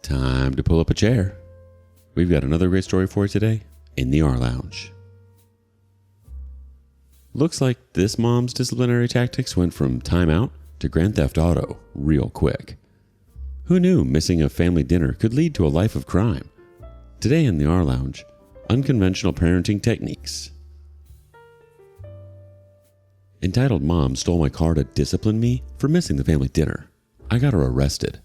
Time to pull up a chair. We've got another great story for you today in the rLounge. Looks like this mom's disciplinary tactics went from timeout to Grand Theft Auto real quick. Who knew missing a family dinner could lead to a life of crime? Today in the rLounge, unconventional parenting techniques. Entitled mom stole my car to discipline me for missing the family dinner. I got her arrested.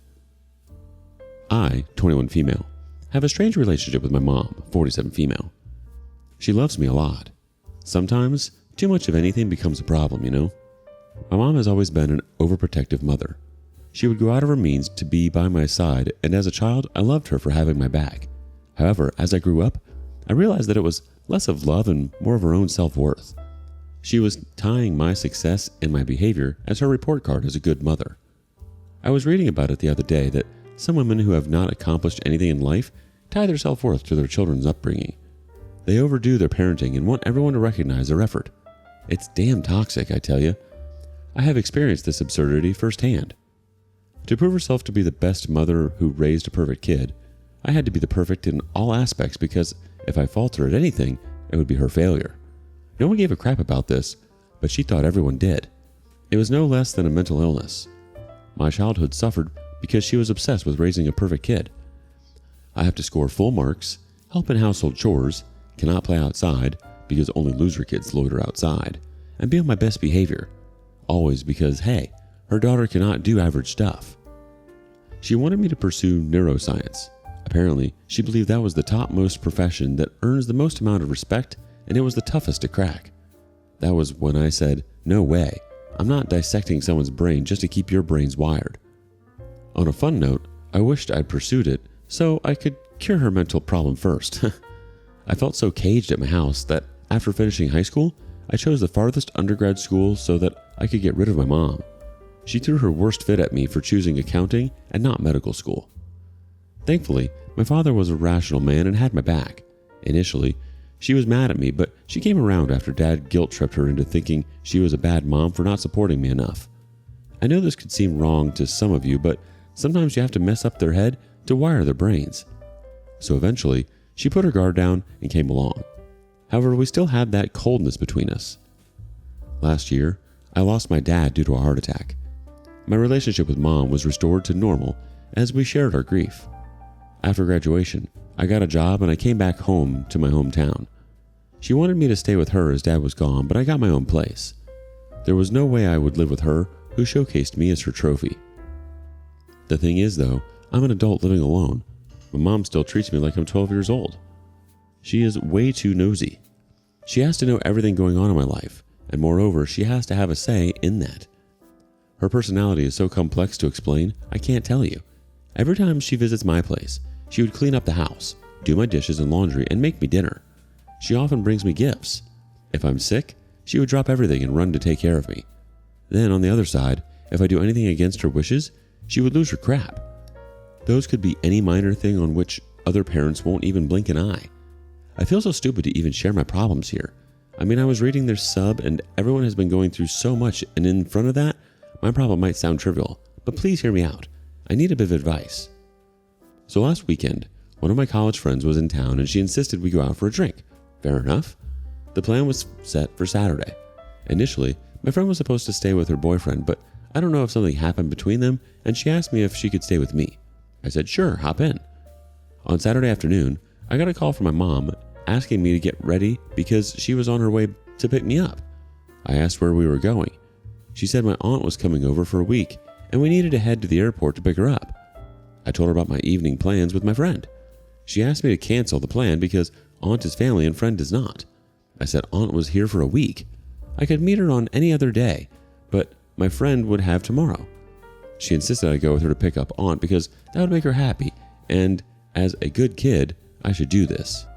I, 21 female, have a strange relationship with my mom, 47 female. She loves me a lot. Sometimes, too much of anything becomes a problem, you know? My mom has always been an overprotective mother. She would go out of her means to be by my side, and as a child, I loved her for having my back. However, as I grew up, I realized that it was less of love and more of her own self-worth. She was tying my success and my behavior as her report card as a good mother. I was reading about it the other day that some women who have not accomplished anything in life tie their self-worth to their children's upbringing. They overdo their parenting and want everyone to recognize their effort. It's damn toxic, I tell you. I have experienced this absurdity firsthand. To prove herself to be the best mother who raised a perfect kid, I had to be the perfect in all aspects because if I faltered at anything, it would be her failure. No one gave a crap about this, but she thought everyone did. It was no less than a mental illness. My childhood suffered because she was obsessed with raising a perfect kid. I have to score full marks, help in household chores, cannot play outside because only loser kids loiter outside, and be on my best behavior. Always because, hey, her daughter cannot do average stuff. She wanted me to pursue neuroscience. Apparently, she believed that was the topmost profession that earns the most amount of respect, and it was the toughest to crack. That was when I said, no way, I'm not dissecting someone's brain just to keep your brains wired. On a fun note, I wished I'd pursued it so I could cure her mental problem first. I felt so caged at my house that after finishing high school, I chose the farthest undergrad school so that I could get rid of my mom. She threw her worst fit at me for choosing accounting and not medical school. Thankfully, my father was a rational man and had my back. Initially, she was mad at me, but she came around after Dad guilt-tripped her into thinking she was a bad mom for not supporting me enough. I know this could seem wrong to some of you, but sometimes you have to mess up their head to wire their brains. So eventually, she put her guard down and came along. However, we still had that coldness between us. Last year, I lost my dad due to a heart attack. My relationship with Mom was restored to normal as we shared our grief. After graduation, I got a job and I came back home to my hometown. She wanted me to stay with her as Dad was gone, but I got my own place. There was no way I would live with her, who showcased me as her trophy. The thing is, though, I'm an adult living alone. My mom still treats me like I'm 12 years old. She is way too nosy. She has to know everything going on in my life, and moreover, she has to have a say in that. Her personality is so complex to explain, I can't tell you. Every time she visits my place, she would clean up the house, do my dishes and laundry, and make me dinner. She often brings me gifts. If I'm sick, she would drop everything and run to take care of me. Then, on the other side, if I do anything against her wishes, she would lose her crap. Those could be any minor thing on which other parents won't even blink an eye. I feel so stupid to even share my problems here. I mean, I was reading their sub and everyone has been going through so much, and in front of that, my problem might sound trivial, but please hear me out. I need a bit of advice. So last weekend, one of my college friends was in town and she insisted we go out for a drink. Fair enough. The plan was set for Saturday. Initially, my friend was supposed to stay with her boyfriend, but I don't know if something happened between them, and she asked me if she could stay with me. I said, sure, hop in. On Saturday afternoon, I got a call from my mom asking me to get ready because she was on her way to pick me up. I asked where we were going. She said my aunt was coming over for a week, and we needed to head to the airport to pick her up. I told her about my evening plans with my friend. She asked me to cancel the plan because aunt is family and friend is not. I said aunt was here for a week. I could meet her on any other day, but my friend would have tomorrow. She insisted I go with her to pick up aunt because that would make her happy, and as a good kid, I should do this.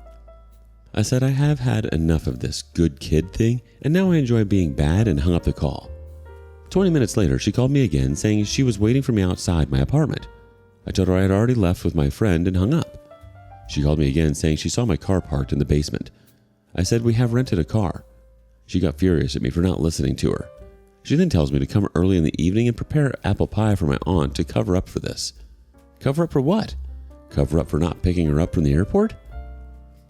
I said I have had enough of this good kid thing, and now I enjoy being bad, and hung up the call. 20 minutes later, she called me again saying she was waiting for me outside my apartment. I told her I had already left with my friend and hung up. She called me again saying she saw my car parked in the basement. I said we have rented a car. She got furious at me for not listening to her. She then tells me to come early in the evening and prepare apple pie for my aunt to cover up for this. Cover up for what? cover up for not picking her up from the airport?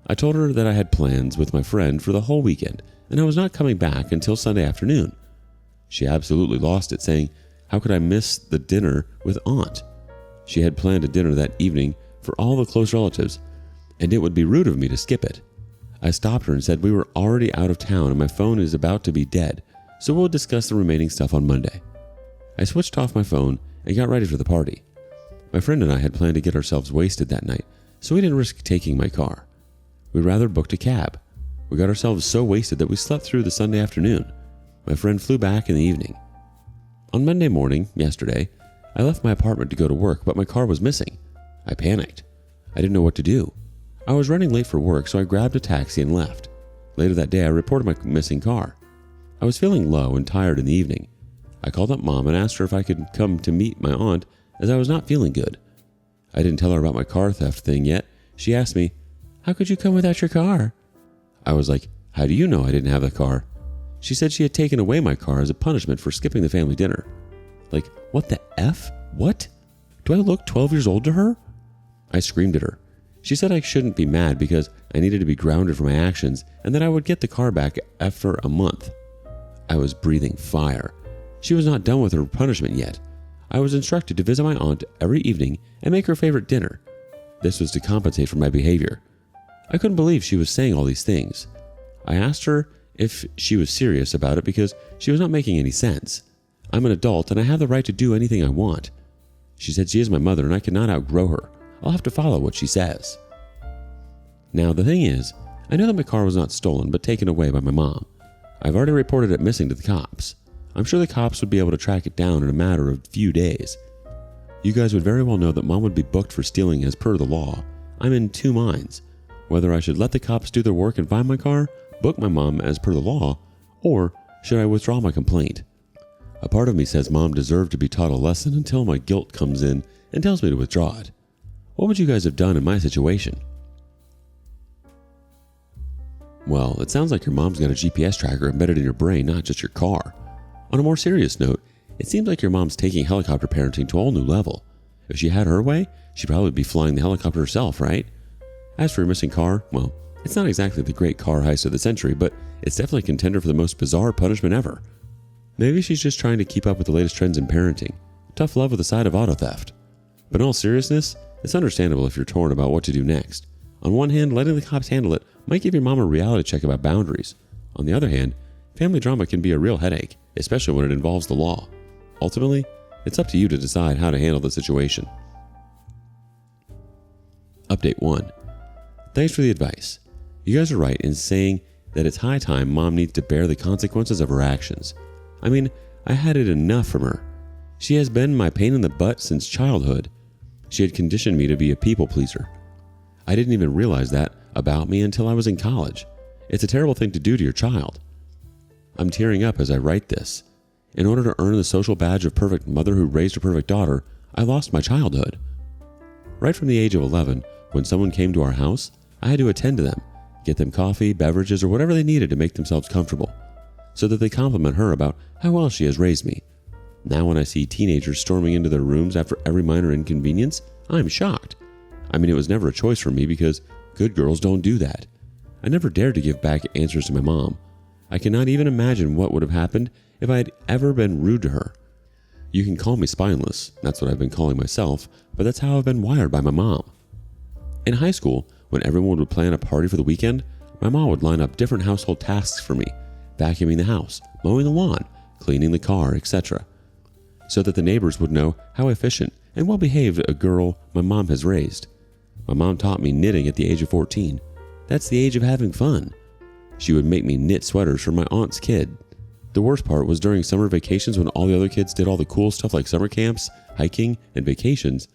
I told her that I had plans with my friend for the whole weekend and I was not coming back until Sunday afternoon. She absolutely lost it, saying, how could I miss the dinner with Aunt? She had planned a dinner that evening for all the close relatives, and it would be rude of me to skip it. I stopped her and said we were already out of town and my phone is about to be dead, so we'll discuss the remaining stuff on Monday. I switched off my phone and got ready for the party. My friend and I had planned to get ourselves wasted that night, so we didn't risk taking my car. We rather booked a cab. We got ourselves so wasted that we slept through the Sunday afternoon. My friend flew back in the evening. On Monday morning, yesterday, I left my apartment to go to work, but my car was missing. I panicked. I didn't know what to do. I was running late for work, so I grabbed a taxi and left. Later that day, I reported my missing car. I was feeling low and tired in the evening. I called up Mom and asked her if I could come to meet my aunt, as I was not feeling good. I didn't tell her about my car theft thing yet. She asked me, how could you come without your car? I was like, how do you know I didn't have the car? She said she had taken away my car as a punishment for skipping the family dinner. Like, what the F? What? Do I look 12 years old to her? I screamed at her. She said I shouldn't be mad because I needed to be grounded for my actions and that I would get the car back after a month. I was breathing fire. She was not done with her punishment yet. I was instructed to visit my aunt every evening and make her favorite dinner. This was to compensate for my behavior. I couldn't believe she was saying all these things. I asked her if she was serious about it because she was not making any sense. I'm an adult and I have the right to do anything I want. She said she is my mother and I cannot outgrow her. I'll have to follow what she says. Now the thing is, I know that my car was not stolen but taken away by my mom. I've already reported it missing to the cops. I'm sure the cops would be able to track it down in a matter of a few days. You guys would very well know that Mom would be booked for stealing as per the law. I'm in two minds. Whether I should let the cops do their work and find my car, book my mom as per the law, or should I withdraw my complaint? A part of me says Mom deserved to be taught a lesson until my guilt comes in and tells me to withdraw it. What would you guys have done in my situation? Well, it sounds like your mom's got a GPS tracker embedded in your brain, not just your car. On a more serious note, it seems like your mom's taking helicopter parenting to a whole new level. If she had her way, she'd probably be flying the helicopter herself, right? As for your missing car, well, it's not exactly the great car heist of the century, but it's definitely a contender for the most bizarre punishment ever. Maybe she's just trying to keep up with the latest trends in parenting. Tough love with a side of auto theft. But in all seriousness, it's understandable if you're torn about what to do next. On one hand, letting the cops handle it might give your mom a reality check about boundaries. On the other hand, family drama can be a real headache, especially when it involves the law. Ultimately, it's up to you to decide how to handle the situation. Update 1. Thanks for the advice. You guys are right in saying that it's high time Mom needs to bear the consequences of her actions. I mean, I had it enough from her. She has been my pain in the butt since childhood. She had conditioned me to be a people pleaser. I didn't even realize that about me until I was in college. It's a terrible thing to do to your child. I'm tearing up as I write this. In order to earn the social badge of perfect mother who raised a perfect daughter, I lost my childhood. Right from the age of 11, when someone came to our house, I had to attend to them, get them coffee, beverages, or whatever they needed to make themselves comfortable, so that they compliment her about how well she has raised me. Now when I see teenagers storming into their rooms after every minor inconvenience, I'm shocked. I mean, it was never a choice for me because good girls don't do that. I never dared to give back answers to my mom. I cannot even imagine what would have happened if I had ever been rude to her. You can call me spineless, that's what I've been calling myself, but that's how I've been wired by my mom. In high school, when everyone would plan a party for the weekend, my mom would line up different household tasks for me, vacuuming the house, mowing the lawn, cleaning the car, etc., so that the neighbors would know how efficient and well-behaved a girl my mom has raised. My mom taught me knitting at the age of 14. That's the age of having fun. She would make me knit sweaters for my aunt's kid. The worst part was during summer vacations when all the other kids did all the cool stuff like summer camps, hiking, and vacations,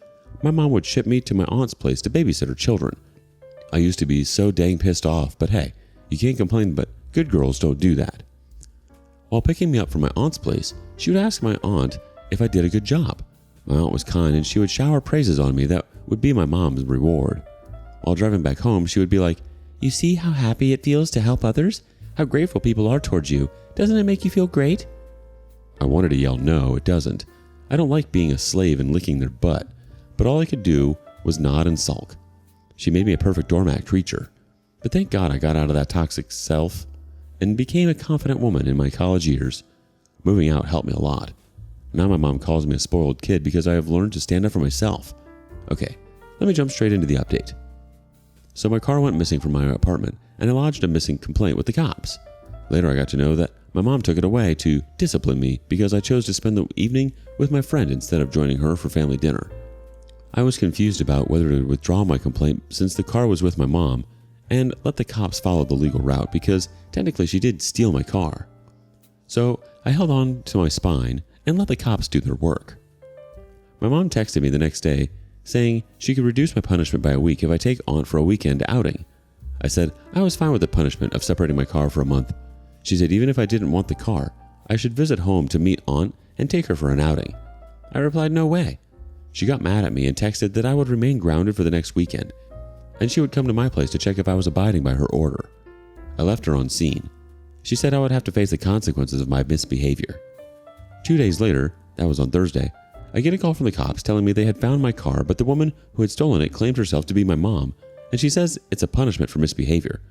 my mom would ship me to my aunt's place to babysit her children. I used to be so dang pissed off, but hey, you can't complain, but good girls don't do that. While picking me up from my aunt's place, she would ask my aunt if I did a good job. My aunt was kind and she would shower praises on me that would be my mom's reward. While driving back home, she would be like, "You see how happy it feels to help others? How grateful people are towards you. Doesn't it make you feel great?" I wanted to yell, no, it doesn't. I don't like being a slave and licking their butt. But all I could do was nod and sulk. She made me a perfect doormat creature. But thank God I got out of that toxic self and became a confident woman in my college years. Moving out helped me a lot. Now my mom calls me a spoiled kid because I have learned to stand up for myself. Okay, let me jump straight into the update. So my car went missing from my apartment and I lodged a missing complaint with the cops. Later I got to know that my mom took it away to discipline me because I chose to spend the evening with my friend instead of joining her for family dinner. I was confused about whether to withdraw my complaint since the car was with my mom and let the cops follow the legal route because technically she did steal my car. So I held on to my spine and let the cops do their work. My mom texted me the next day saying she could reduce my punishment by a week if I take Aunt for a weekend outing. I said I was fine with the punishment of separating my car for a month. She said even if I didn't want the car, I should visit home to meet Aunt and take her for an outing. I replied no way. She got mad at me and texted that I would remain grounded for the next weekend, and she would come to my place to check if I was abiding by her order. I left her on scene. She said I would have to face the consequences of my misbehavior. 2 days later, that was on Thursday, I get a call from the cops telling me they had found my car, but the woman who had stolen it claimed herself to be my mom, and she says it's a punishment for misbehavior.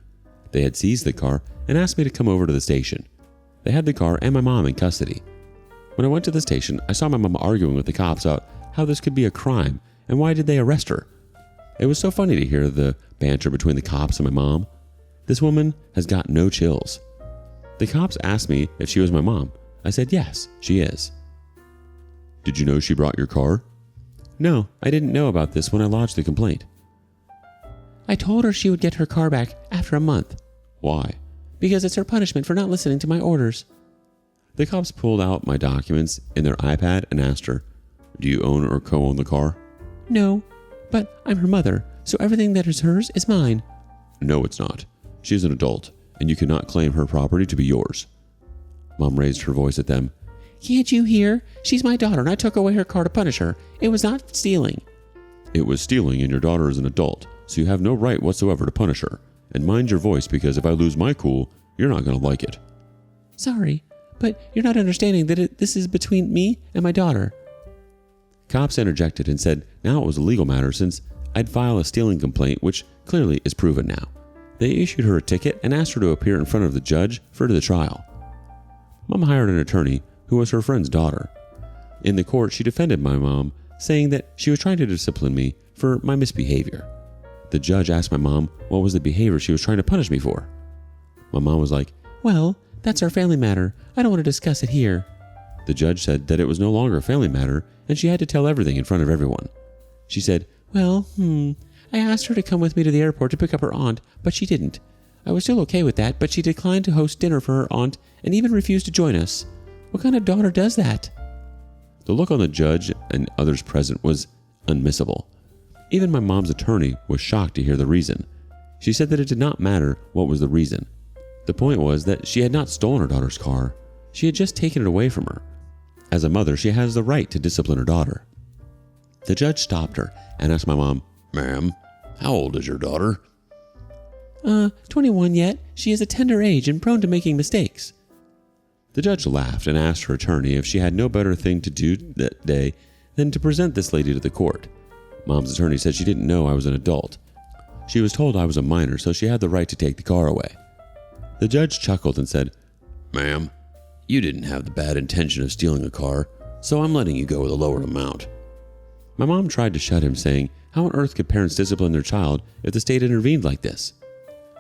They had seized the car and asked me to come over to the station. They had the car and my mom in custody. When I went to the station, I saw my mom arguing with the cops about how this could be a crime and why did they arrest her. It was so funny to hear the banter between the cops and my mom. This woman has got no chills. The cops asked me if she was my mom. I said yes, she is. Did you know she brought your car? No, I didn't know about this when I lodged the complaint. I told her she would get her car back after a month. Why? Because it's her punishment for not listening to my orders. The cops pulled out my documents in their iPad and asked her, do you own or co-own the car? No, but I'm her mother, so everything that is hers is mine. No, it's not. She's an adult, and you cannot claim her property to be yours. Mom raised her voice at them. Can't you hear? She's my daughter, and I took away her car to punish her. It was not stealing. It was stealing, and your daughter is an adult, so you have no right whatsoever to punish her. And mind your voice, because if I lose my cool, you're not going to like it. Sorry, but you're not understanding that this is between me and my daughter. Cops interjected and said now it was a legal matter since I'd file a stealing complaint, which clearly is proven now. They issued her a ticket and asked her to appear in front of the judge for the trial. Mom hired an attorney who was her friend's daughter. In the court, she defended my mom, saying that she was trying to discipline me for my misbehavior. The judge asked my mom what was the behavior she was trying to punish me for. My mom was like, well, that's our family matter. I don't want to discuss it here. The judge said that it was no longer a family matter and she had to tell everything in front of everyone. She said, well, I asked her to come with me to the airport to pick up her aunt, but she didn't. I was still okay with that, but she declined to host dinner for her aunt and even refused to join us. What kind of daughter does that? The look on the judge and others present was unmissable. Even my mom's attorney was shocked to hear the reason. She said that it did not matter what was the reason. The point was that she had not stolen her daughter's car. She had just taken it away from her. As a mother, she has the right to discipline her daughter. The judge stopped her and asked my mom, Ma'am, how old is your daughter? 21 yet. She is a tender age and prone to making mistakes. The judge laughed and asked her attorney if she had no better thing to do that day than to present this lady to the court. Mom's attorney said she didn't know I was an adult. She was told I was a minor, so she had the right to take the car away. The judge chuckled and said, Ma'am, you didn't have the bad intention of stealing a car, so I'm letting you go with a lower amount. My mom tried to shut him, saying, how on earth could parents discipline their child if the state intervened like this?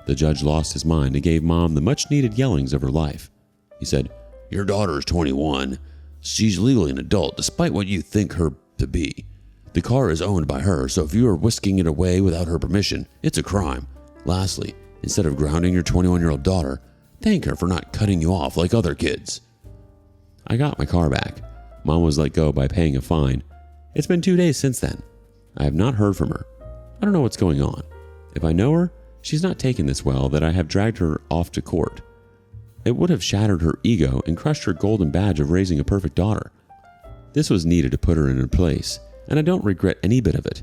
The judge lost his mind and gave Mom the much-needed yellings of her life. He said, your daughter is 21. She's legally an adult, despite what you think her to be. The car is owned by her, so if you are whisking it away without her permission, it's a crime. Lastly, instead of grounding your 21-year-old daughter, thank her for not cutting you off like other kids. I got my car back. Mom was let go by paying a fine. It's been 2 days since then. I have not heard from her. I don't know what's going on. If I know her, she's not taken this well that I have dragged her off to court. It would have shattered her ego and crushed her golden badge of raising a perfect daughter. This was needed to put her in her place, and I don't regret any bit of it.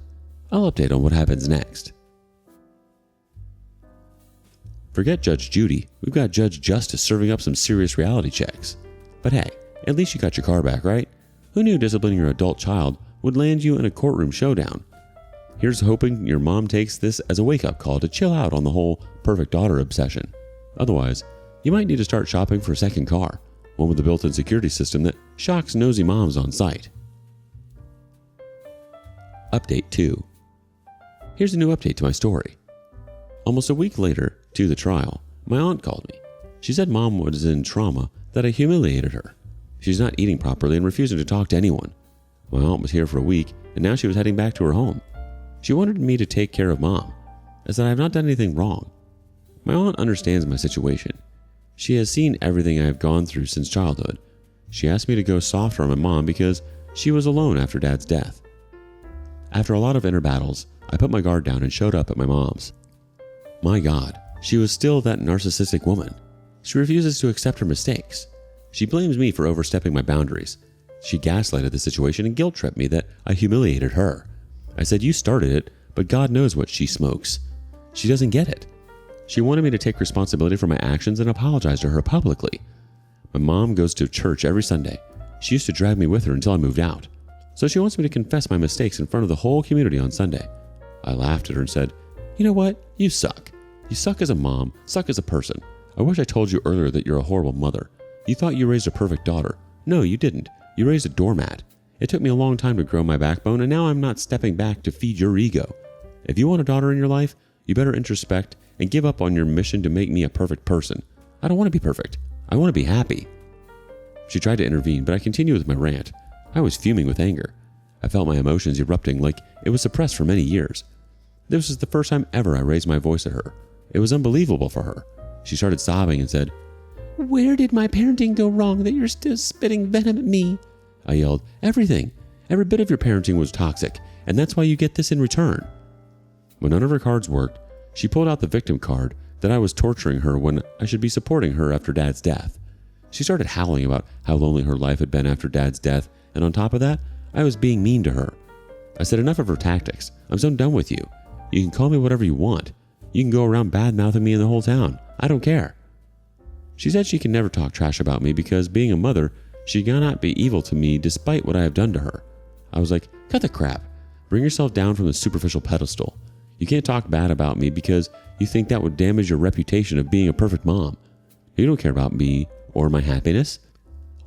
I'll update on what happens next. Forget Judge Judy. We've got Judge Justice serving up some serious reality checks. But hey, at least you got your car back, right? Who knew disciplining your adult child would land you in a courtroom showdown? Here's hoping your mom takes this as a wake-up call to chill out on the whole perfect daughter obsession. Otherwise, you might need to start shopping for a second car, one with a built-in security system that shocks nosy moms on sight. Update 2. Here's a new update to my story. Almost a week later, to the trial, my aunt called me. She said mom was in trauma, that I humiliated her. She's not eating properly and refusing to talk to anyone. My aunt was here for a week, and now she was heading back to her home. She wanted me to take care of mom. I said I have not done anything wrong. My aunt understands my situation. She has seen everything I have gone through since childhood. She asked me to go softer on my mom because she was alone after Dad's death. After a lot of inner battles, I put my guard down and showed up at my mom's. My God, she was still that narcissistic woman. She refuses to accept her mistakes. She blames me for overstepping my boundaries. She gaslighted the situation and guilt-tripped me that I humiliated her. I said, you started it, but God knows what she smokes. She doesn't get it. She wanted me to take responsibility for my actions and apologize to her publicly. My mom goes to church every Sunday. She used to drag me with her until I moved out. So she wants me to confess my mistakes in front of the whole community on Sunday. I laughed at her and said, you know what? You suck. You suck as a mom, suck as a person. I wish I told you earlier that you're a horrible mother. You thought you raised a perfect daughter. No, you didn't. You raised a doormat. It took me a long time to grow my backbone, and now I'm not stepping back to feed your ego. If you want a daughter in your life, you better introspect and give up on your mission to make me a perfect person. I don't want to be perfect. I want to be happy. She tried to intervene, but I continued with my rant. I was fuming with anger. I felt my emotions erupting like it was suppressed for many years. This was the first time ever I raised my voice at her. It was unbelievable for her. She started sobbing and said, where did my parenting go wrong that you're still spitting venom at me? I yelled, everything. Every bit of your parenting was toxic, and that's why you get this in return. When none of her cards worked, she pulled out the victim card that I was torturing her when I should be supporting her after Dad's death. She started howling about how lonely her life had been after Dad's death, and on top of that, I was being mean to her. I said, enough of her tactics. I'm so done with you. You can call me whatever you want. You can go around bad-mouthing me in the whole town. I don't care. She said she can never talk trash about me because, being a mother, she cannot be evil to me despite what I have done to her. I was like, cut the crap. Bring yourself down from the superficial pedestal. You can't talk bad about me because you think that would damage your reputation of being a perfect mom. You don't care about me or my happiness.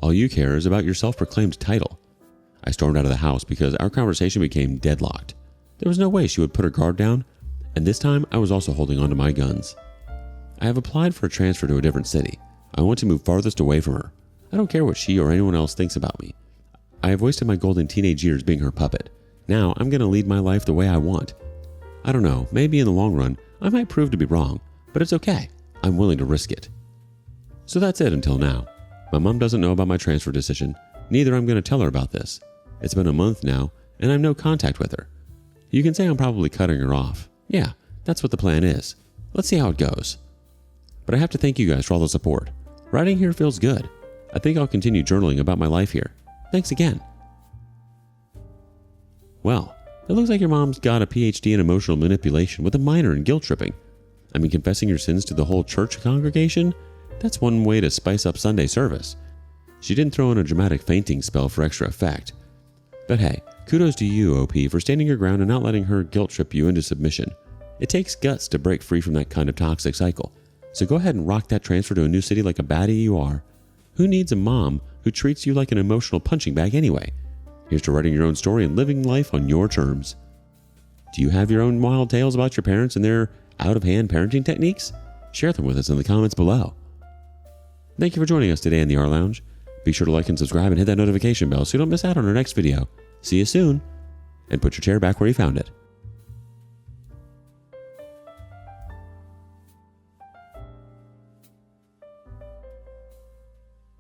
All you care is about your self-proclaimed title. I stormed out of the house because our conversation became deadlocked. There was no way she would put her guard down, and this time I was also holding on to my guns. I have applied for a transfer to a different city. I want to move farthest away from her. I don't care what she or anyone else thinks about me. I have wasted my golden teenage years being her puppet. Now I'm going to lead my life the way I want. I don't know, maybe in the long run, I might prove to be wrong, but it's okay. I'm willing to risk it. So that's it until now. My mom doesn't know about my transfer decision, neither I'm going to tell her about this. It's been a month now, and I have no contact with her. You can say I'm probably cutting her off. Yeah, that's what the plan is. Let's see how it goes. But I have to thank you guys for all the support. Writing here feels good. I think I'll continue journaling about my life here. Thanks again. Well, it looks like your mom's got a PhD in emotional manipulation with a minor in guilt tripping. I mean, confessing your sins to the whole church congregation? That's one way to spice up Sunday service. She didn't throw in a dramatic fainting spell for extra effect. But hey, kudos to you, OP, for standing your ground and not letting her guilt trip you into submission. It takes guts to break free from that kind of toxic cycle. So go ahead and rock that transfer to a new city like a baddie you are. Who needs a mom who treats you like an emotional punching bag anyway? Here's to writing your own story and living life on your terms. Do you have your own wild tales about your parents and their out-of-hand parenting techniques? Share them with us in the comments below. Thank you for joining us today in the rLounge. Be sure to like and subscribe and hit that notification bell so you don't miss out on our next video. See you soon, and put your chair back where you found it.